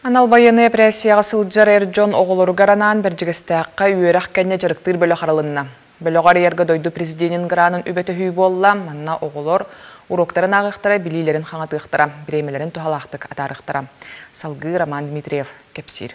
Анал байыны пресияға сылджар Эрджон оғылыру гаранан бір жігістіққа үйеріқ кәне жарықтыр бөлі қаралынна. Бөліғар ергі дойду президентін гранын үбеті хүй болла, манна оғылыр уроктарын ағықтыра, білейлерін қаңатықтыра, біремелерін тухалақтық атарықтыра. Салғы Роман Дмитриев, Кепсир.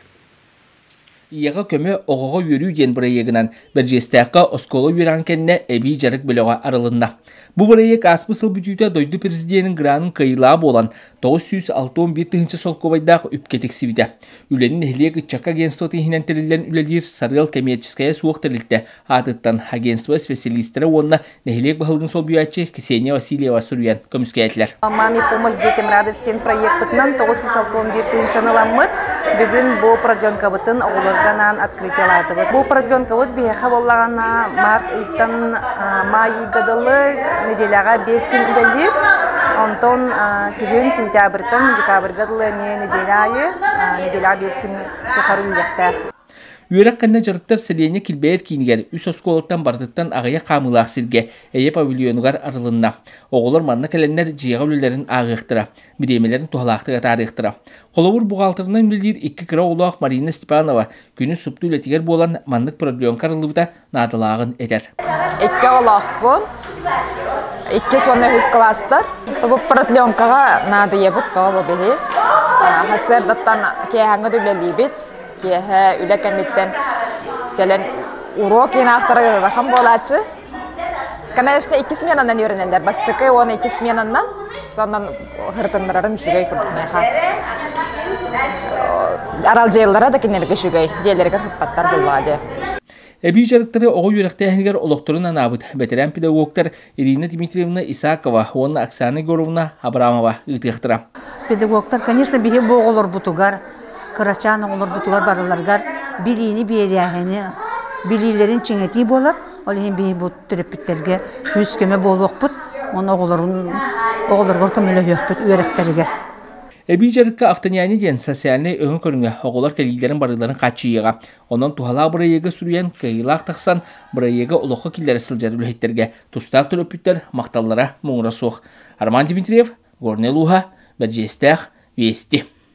Иеға көмі оғыға үйеру ден бұрайегінен бір жестіққа осколы үйеран кәнне әбей жарық бөліға арылынна. Бұл бұрайек аспы сыл бүтүйті дойду президентін гранын қайыла болан 961 солковайдағы үпкетік сивиді. Үленін әхлег үтчаққа агентство тейхінен үлелер Сарғал коммерческая суық тірілді. Атыттан агентство специалистері онына әхлег бұғылғын сол бүйатчы Ксения Васильева Сурьян көміскәйтлер. Маме помощь детям радостен проектытнан 961 жаныламмыд. Бүгін бұл продленка бұтын оғылырғанан открытиялады. Бұл продленка бұт бейхі болағана март иттан май идадылы неделяға 5 күн үлелер. Онтон күн сентябрьтан декабрьгадылы мен неделя 5 күн тұқарылықтар. Үйерек қанна жарықтар сәлейіне келбәйет кейінігер үс осколықтан бардыттан ағая қамылақ сірге әйе павильонығар арылынна. Оғылар манна кәлінлер жиға өлілерін ағықтыра, біремелерін тұғалақтыға тарықтыра. Қолауыр бұғалтырынан білдер 2 кіра олуақ Марина Степанова күні сұпты үлетігер болан маннық продленка арылығыда надылағын әдер. 2 олақ бұл, 2 сонны үз кластар. Бұл продленкаға нады ебіт бағылы білі. Хасердаттан кейхаңғы дүлелі бет. Кеhe ülekenlikten gelen urok yine aktarı rakam bolacı. Kana işte 2 smenandan öğrenenler. Bastıkı onu 2 smenandan sondan hırtınlarım şugay kurtulmaya. Aral jayıllara da kinelge şugay. Jayıllarga hıppattar buladı. Әбей жарықтары оғы үйректі әңгер олықтырын анабыд. Бәтерән педагогтар Ирина Дмитриевна Исакова, онна Оксана Горовна Абрамова үтіқтіра. Педагогтар, конечно, бігі боғылыр бұтуғар. Kıraçan olur butular barılargar bilini beriyahini bilillerin çiğneti bolar olayın bir bu terapitlerge yüzkeme boluq put onu oğullar kömele yöpüt öğretlerge. Әбей жарыққа автонияны ден социальный өңі көріңі оғылар кәлейлерін барыларын қачыйыға. Онан тухала бұрайығы сүріен кайылақ тақсан бұрайығы ұлыққа келдері сылжары үлхеттерге тұстақ түрөпіттер мақталлара мұңыра соқ. Роман Дмитриев, Горнел Уха, Бәджестәқ, Вести.